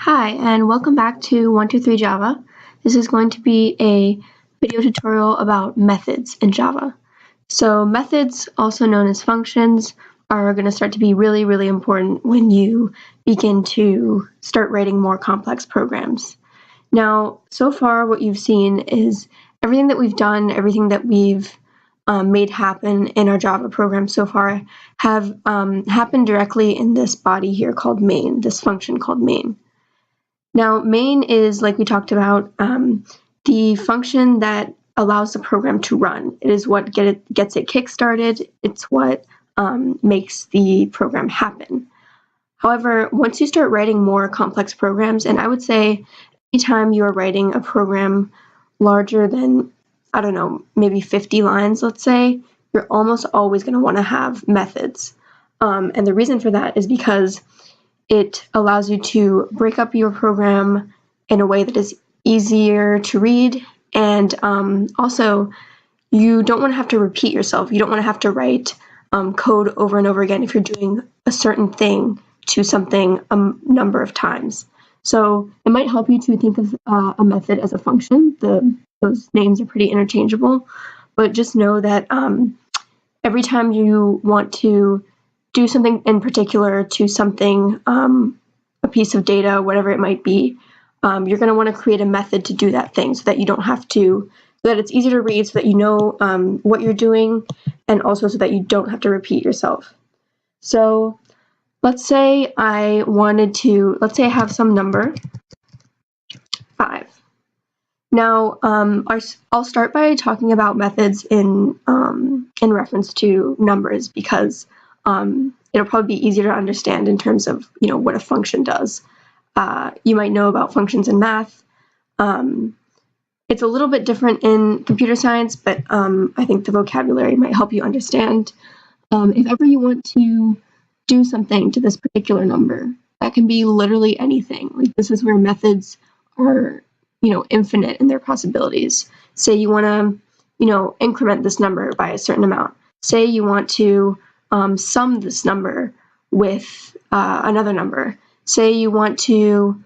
Hi, and welcome back to 123 Java. This is going to be a video tutorial about methods in Java. So methods, also known as functions, are going to start to be really important when you begin to start writing more complex programs. Now, so far what you've seen is everything that we've done, everything that we've made happen in our Java program so far have happened directly in this body here called main, this function called main. Now, main is, like we talked about, the function that allows the program to run. It is what gets it kick-started. It's what makes the program happen. However, once you start writing more complex programs, and I would say anytime you are writing a program larger than, I don't know, maybe 50 lines, let's say, you're almost always going to want to have methods. And the reason for that is because it allows you to break up your program in a way that is easier to read, and also you don't want to have to repeat yourself. You don't want to have to write code over and over again if you're doing a certain thing to something a number of times. So it might help you to think of a method as a function. Those names are pretty interchangeable, but just know that every time you want to do something in particular to something, a piece of data, whatever it might be, you're going to want to create a method to do that thing so that you don't have to, so that it's easy to read, so that you know what you're doing, and also so that you don't have to repeat yourself. So let's say I have some number, 5. Now, I'll start by talking about methods in reference to numbers because it'll probably be easier to understand in terms of what a function does. You might know about functions in math. It's a little bit different in computer science, but I think the vocabulary might help you understand. If ever you want to do something to this particular number, that can be literally anything. Like, this is where methods are infinite in their possibilities. Say you want to increment this number by a certain amount. Say you want to sum this number with another number. Say you want to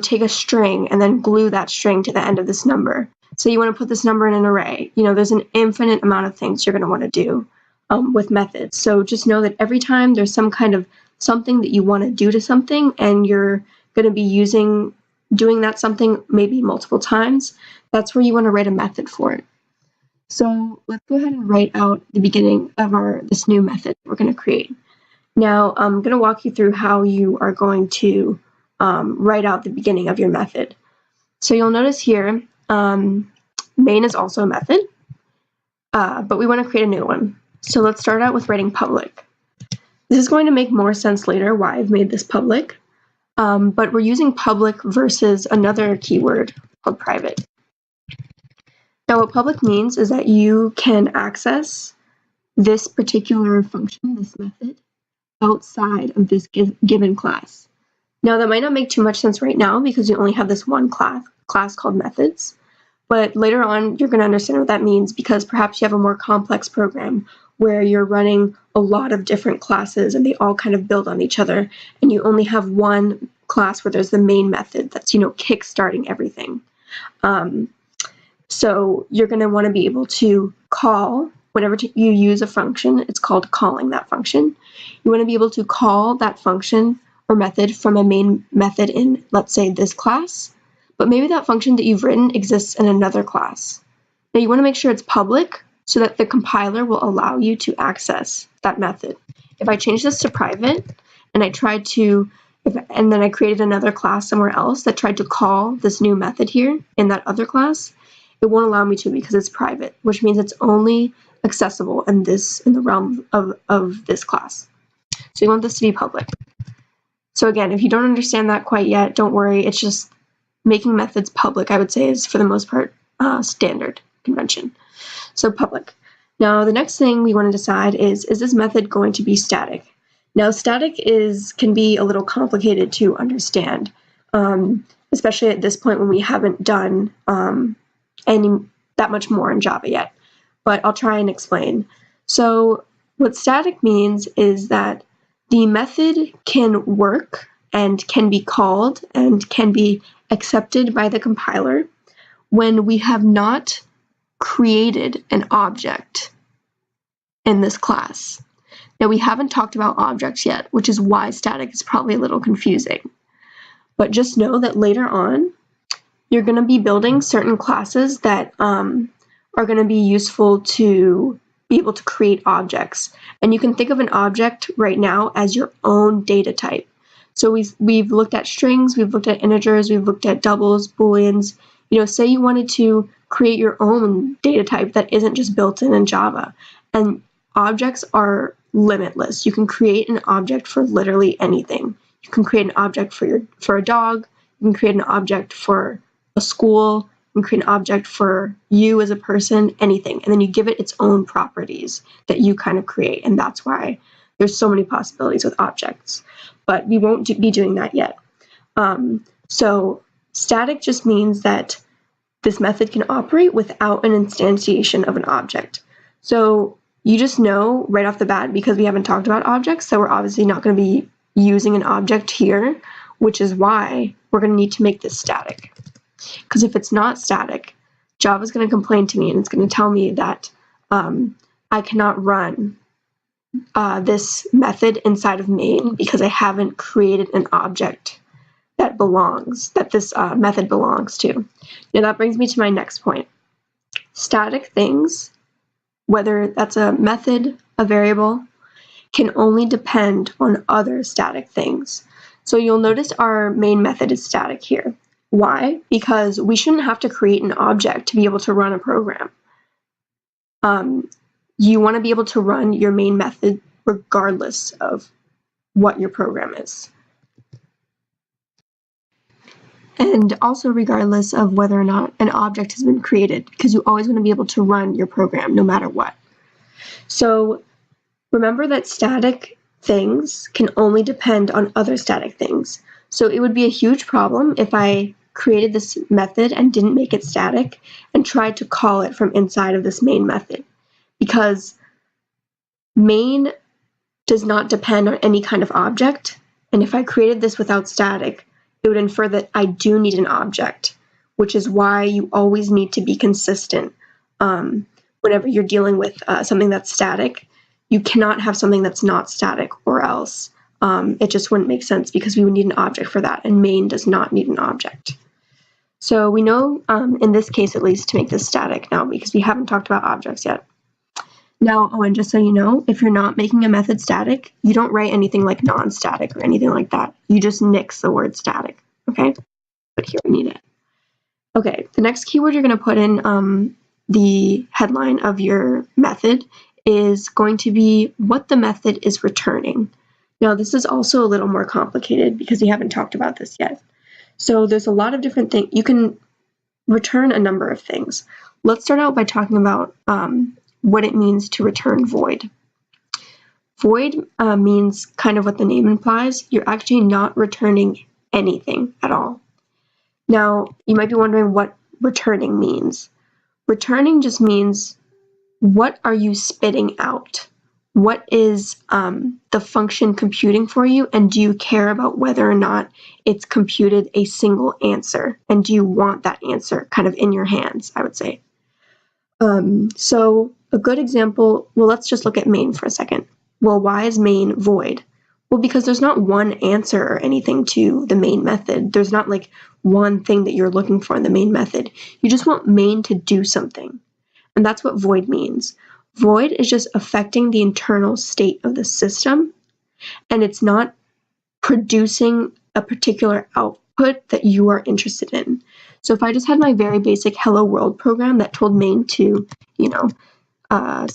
take a string and then glue that string to the end of this number. Say you want to put this number in an array. There's an infinite amount of things you're going to want to do with methods. So just know that every time there's some kind of something that you want to do to something, and you're going to be doing that something maybe multiple times, that's where you want to write a method for it. So let's go ahead and write out the beginning of this new method we're going to create. Now I'm going to walk you through how you are going to write out the beginning of your method. So you'll notice here, main is also a method, but we want to create a new one. So let's start out with writing public. This is going to make more sense later why I've made this public, but we're using public versus another keyword called private. Now, what public means is that you can access this particular function, this method, outside of this given class. Now, that might not make too much sense right now because you only have this one class called methods, but later on you're going to understand what that means because perhaps you have a more complex program where you're running a lot of different classes and they all kind of build on each other, and you only have one class where there's the main method that's kick-starting everything. So you're going to want to be able to call, whenever you use a function, it's called calling that function. You want to be able to call that function or method from a main method in, let's say, this class, but maybe that function that you've written exists in another class. Now you want to make sure it's public so that the compiler will allow you to access that method. If I change this to private and I tried to, and then I created another class somewhere else that tried to call this new method here in that other class, it won't allow me to because it's private, which means it's only accessible in the realm of this class. So you want this to be public. So again, if you don't understand that quite yet, don't worry. It's just making methods public, I would say, is for the most part standard convention. So public. Now the next thing we want to decide is this method going to be static? Now static can be a little complicated to understand, especially at this point when we haven't done that much more in Java yet, but I'll try and explain. So what static means is that the method can work and can be called and can be accepted by the compiler when we have not created an object in this class. Now, we haven't talked about objects yet, which is why static is probably a little confusing. But just know that later on, you're going to be building certain classes that are going to be useful to be able to create objects. And you can think of an object right now as your own data type. So we've looked at strings, we've looked at integers, we've looked at doubles, booleans. Say you wanted to create your own data type that isn't just built in Java. And objects are limitless. You can create an object for literally anything. You can create an object for a dog. You can create an object for a school. You can create an object for you as a person, anything. And then you give it its own properties that you kind of create. And that's why there's so many possibilities with objects. But we won't be doing that yet. So static just means that this method can operate without an instantiation of an object. So you just know right off the bat, because we haven't talked about objects, that we're obviously not going to be using an object here, which is why we're going to need to make this static. Because if it's not static, Java's going to complain to me and it's going to tell me that I cannot run this method inside of main because I haven't created an object that this method belongs to. Now that brings me to my next point. Static things, whether that's a method, a variable, can only depend on other static things. So you'll notice our main method is static here. Why? Because we shouldn't have to create an object to be able to run a program. You want to be able to run your main method regardless of what your program is. And also regardless of whether or not an object has been created, because you always want to be able to run your program no matter what. So remember that static things can only depend on other static things. So it would be a huge problem if I created this method and didn't make it static and tried to call it from inside of this main method, because main does not depend on any kind of object. And if I created this without static, it would infer that I do need an object, which is why you always need to be consistent. Whenever you're dealing with something that's static, you cannot have something that's not static, or else it just wouldn't make sense, because we would need an object for that, and main does not need an object. So we know, in this case at least, to make this static now, because we haven't talked about objects yet. Now, and just so you know, if you're not making a method static, you don't write anything like non-static or anything like that. You just nix the word static, okay? But here we need it. Okay, the next keyword you're going to put in the headline of your method is going to be what the method is returning. Now, this is also a little more complicated because we haven't talked about this yet. So there's a lot of different things. You can return a number of things. Let's start out by talking about what it means to return void. Void means kind of what the name implies. You're actually not returning anything at all. Now, you might be wondering what returning means. Returning just means, what are you spitting out? What is the function computing for you, and do you care about whether or not it's computed a single answer, and do you want that answer kind of in your hands, I would say. So a good example, well, let's just look at main for a second. Well, why is main void? Well, because there's not one answer or anything to the main method. There's not like one thing that you're looking for in the main method. You just want main to do something. And that's what void means. Void is just affecting the internal state of the system, and it's not producing a particular output that you are interested in. So if I just had my very basic hello world program that told main to,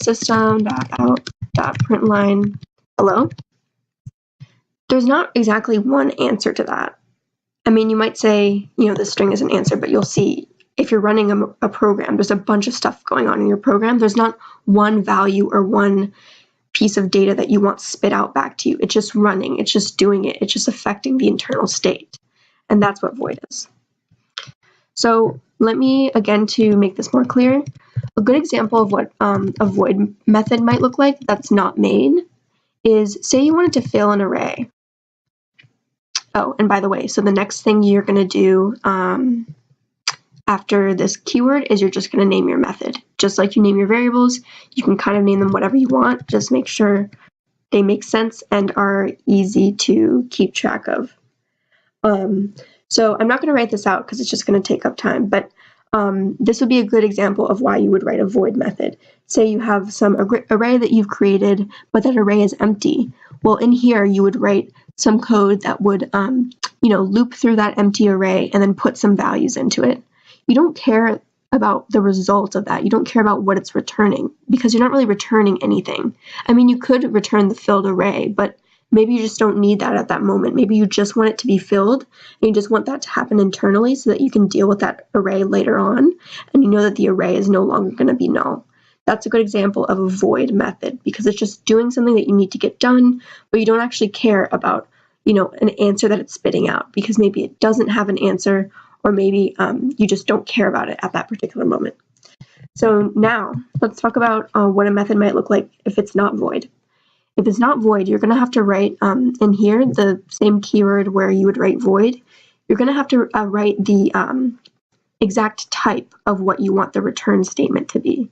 system.out.println hello, there's not exactly one answer to that. I mean, you might say, the string is an answer, but you'll see if you're running a program, there's a bunch of stuff going on in your program. There's not one value or one piece of data that you want spit out back to you. It's just running. It's just doing it. It's just affecting the internal state. And that's what void is. So let me, again, to make this more clear, a good example of what a void method might look like that's not main is, say you wanted to fill an array. Oh, and by the way, so the next thing you're going to do after this keyword is you're just going to name your method. Just like you name your variables, you can kind of name them whatever you want. Just make sure they make sense and are easy to keep track of. So I'm not going to write this out because it's just going to take up time, but this would be a good example of why you would write a void method. Say you have some array that you've created, but that array is empty. Well, in here, you would write some code that would, loop through that empty array and then put some values into it. You don't care about the result of that. You don't care about what it's returning because you're not really returning anything. I mean, you could return the filled array, but maybe you just don't need that at that moment. Maybe you just want it to be filled and you just want that to happen internally so that you can deal with that array later on and you know that the array is no longer going to be null. That's a good example of a void method because it's just doing something that you need to get done, but you don't actually care about, an answer that it's spitting out because maybe it doesn't have an answer or maybe you just don't care about it at that particular moment. So now let's talk about what a method might look like if it's not void. If it's not void, you're going to have to write in here the same keyword where you would write void. You're going to have to write the exact type of what you want the return statement to be.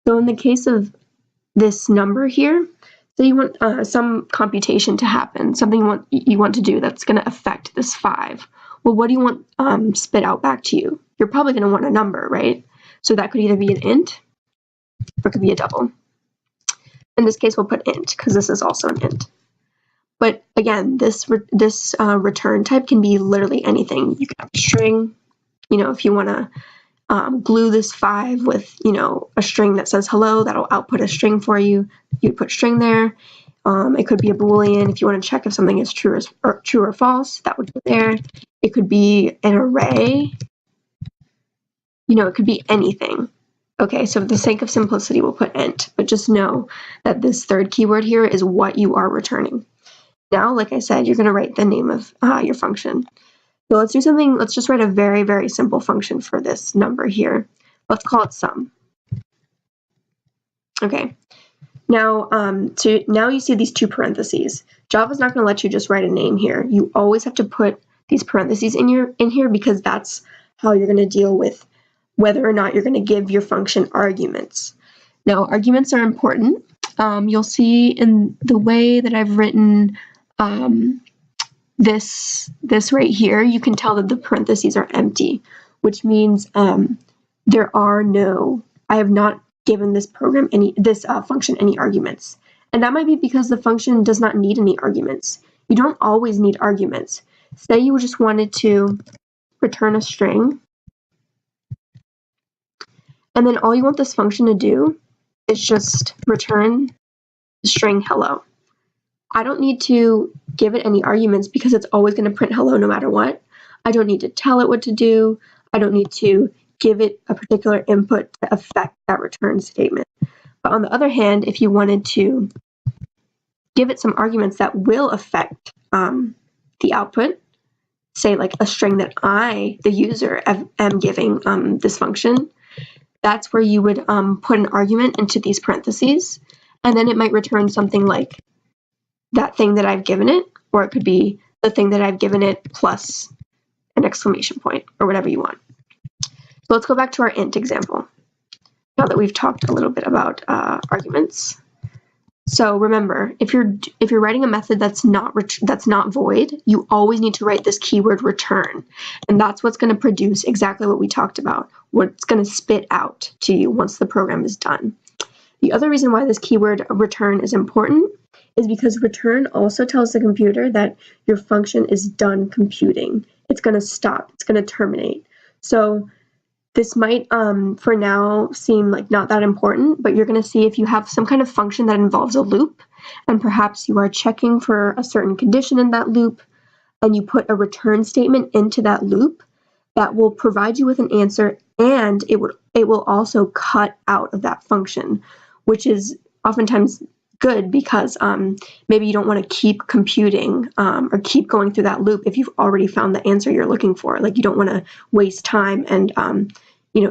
So in the case of this number here, so you want some computation to happen, something you want to do that's going to affect this 5. Well, what do you want spit out back to you? You're probably going to want a number, right? So that could either be an int or it could be a double. In this case, we'll put int because this is also an int. But again, this return type can be literally anything. You can have a string, if you want to glue this 5 with, a string that says hello, that'll output a string for you. You'd put string there. It could be a Boolean if you want to check if something is true or false, that would go there. It could be an array. It could be anything. Okay, so for the sake of simplicity, we'll put int, but just know that this third keyword here is what you are returning. Now, like I said, you're going to write the name of your function. So let's do something, let's just write a very, very simple function for this number here. Let's call it sum. Okay, now, now you see these 2 parentheses. Java's not going to let you just write a name here. You always have to put these parentheses in here because that's how you're going to deal with whether or not you're going to give your function arguments. Now, arguments are important. You'll see in the way that I've written this right here, you can tell that the parentheses are empty, which means there are no, I have not given this program this function any arguments. And that might be because the function does not need any arguments. You don't always need arguments. Say you just wanted to return a string, and then all you want this function to do is just return the string hello. I don't need to give it any arguments because it's always going to print hello no matter what. I don't need to tell it what to do. I don't need to give it a particular input to affect that return statement. But on the other hand, if you wanted to give it some arguments that will affect the output, say like a string that I, the user, am giving this function, that's where you would put an argument into these parentheses, and then it might return something like that thing that I've given it, or it could be the thing that I've given it plus an exclamation point, or whatever you want. So let's go back to our int example, now that we've talked a little bit about arguments. So remember, if you're writing a method that's not void, you always need to write this keyword return, and that's what's going to produce exactly what we talked about, what's going to spit out to you once the program is done. The other reason why this keyword return is important is because return also tells the computer that your function is done computing. It's going to stop. It's going to terminate. So this might, for now, seem like not that important, but you're going to see if you have some kind of function that involves a loop, and perhaps you are checking for a certain condition in that loop, and you put a return statement into that loop, that will provide you with an answer, and it will also cut out of that function, which is oftentimes good because maybe you don't want to keep computing or keep going through that loop if you've already found the answer you're looking for. Like you don't want to waste time and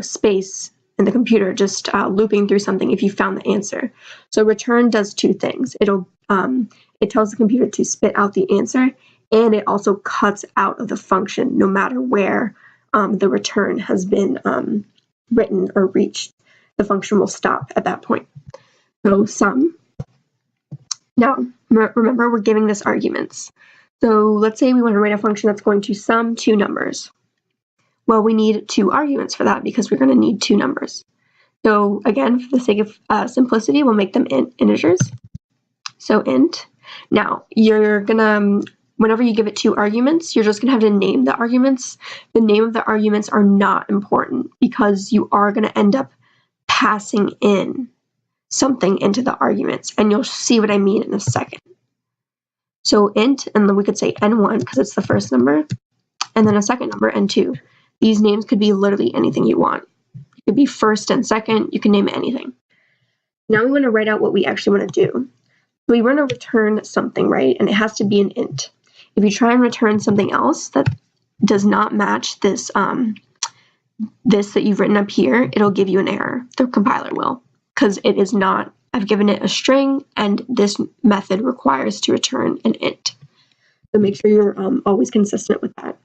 space in the computer just looping through something if you found the answer. So return does 2 things. It tells the computer to spit out the answer, and it also cuts out of the function no matter where the return has been written or reached. The function will stop at that point. So sum. Now, remember, we're giving this arguments. So let's say we want to write a function that's going to sum two numbers. Well, we need two arguments for that because we're going to need two numbers. So again, for the sake of simplicity, we'll make them integers. So int. Now, you're going to, whenever you give it two arguments, you're just going to have to name the arguments. The name of the arguments are not important because you are going to end up passing in something into the arguments, and you'll see what I mean in a second. So int, and then we could say n1 because it's the first number, and then a second number, n2. These names could be literally anything you want. It could be first and second, you can name it anything. Now we want to write out what we actually want to do. So we want to return something, right? And it has to be an int. If you try and return something else that does not match this, this that you've written up here, it'll give you an error. The compiler will. Because it is not, I've given it a string, and this method requires to return an int. So make sure you're always consistent with that.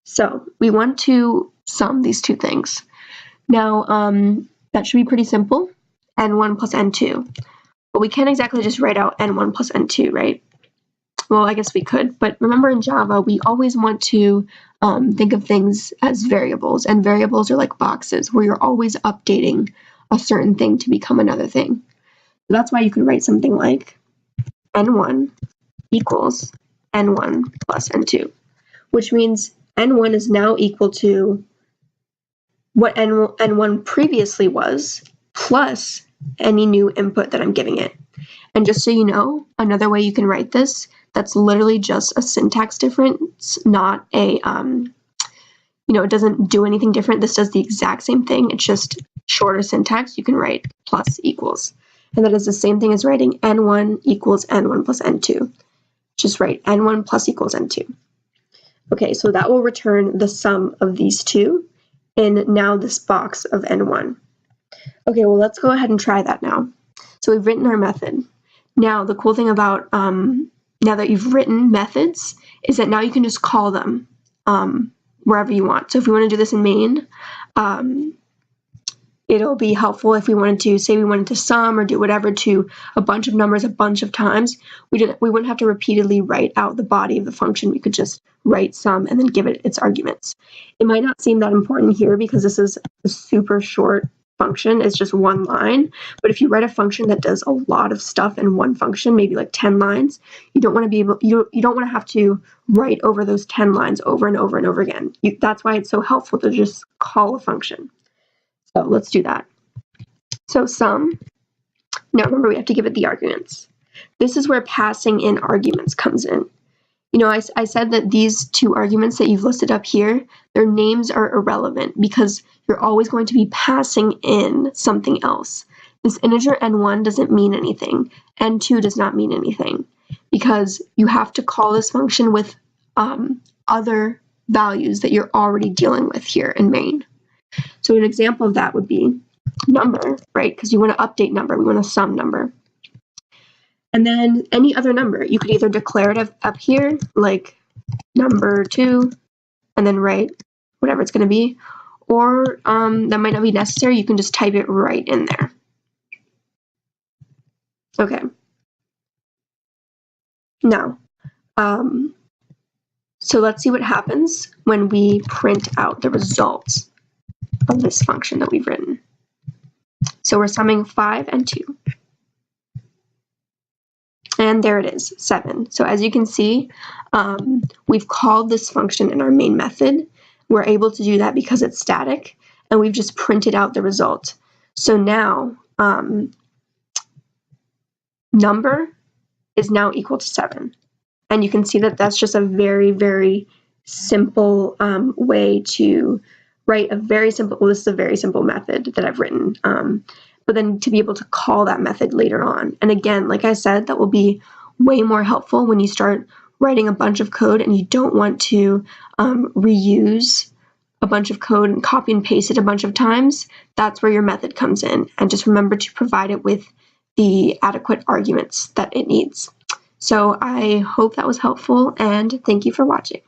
So we want to sum these two things. Now, that should be pretty simple, n1 plus n2. But we can't exactly just write out n1 plus n2, right? Well, I guess we could, but remember in Java, we always want to think of things as variables, and variables are like boxes where you're always updating a certain thing to become another thing. So that's why you could write something like n1 equals n1 plus n2, which means n1 is now equal to what n1 previously was plus any new input that I'm giving it. And just so you know, another way you can write this, that's literally just a syntax difference, not a, it doesn't do anything different. This does the exact same thing. It's just shorter syntax. You can write plus equals. And that is the same thing as writing n1 equals n1 plus n2. Just write n1 plus equals n2. Okay, so that will return the sum of these two in now this box of n1. Okay, well, let's go ahead and try that now. So we've written our method. Now, the cool thing about now that you've written methods is that now you can just call them wherever you want. So if we want to do this in main, it'll be helpful if we wanted to, say we wanted to sum or do whatever to a bunch of numbers a bunch of times. We wouldn't have to repeatedly write out the body of the function. We could just write sum and then give it its arguments. It might not seem that important here because this is a super short function. It's just one line. But if you write a function that does a lot of stuff in one function, maybe like 10 lines, you don't want to be able, you don't want to have to write over those 10 lines over and over and over again. That's why it's so helpful to just call a function. So let's do that. So sum. Now remember, we have to give it the arguments. This is where passing in arguments comes in. I said that these two arguments that you've listed up here, their names are irrelevant because you're always going to be passing in something else. This integer n1 doesn't mean anything. n2 does not mean anything because you have to call this function with other values that you're already dealing with here in main. So an example of that would be number, right? Because you want to update number. We want to sum number. And then any other number. You could either declare it up here, like number 2, and then write whatever it's going to be. Or that might not be necessary. You can just type it right in there. Okay. Now, so let's see what happens when we print out the results of this function that we've written. So we're summing 5 and 2. And there it is, 7. So as you can see, we've called this function in our main method. We're able to do that because it's static, and we've just printed out the result. So now, number is now equal to 7. And you can see that that's just a very, very simple way to write a very simple, well, this is a very simple method that I've written, but then to be able to call that method later on. And again, like I said, that will be way more helpful when you start writing a bunch of code and you don't want to reuse a bunch of code and copy and paste it a bunch of times. That's where your method comes in. And just remember to provide it with the adequate arguments that it needs. So I hope that was helpful, and thank you for watching.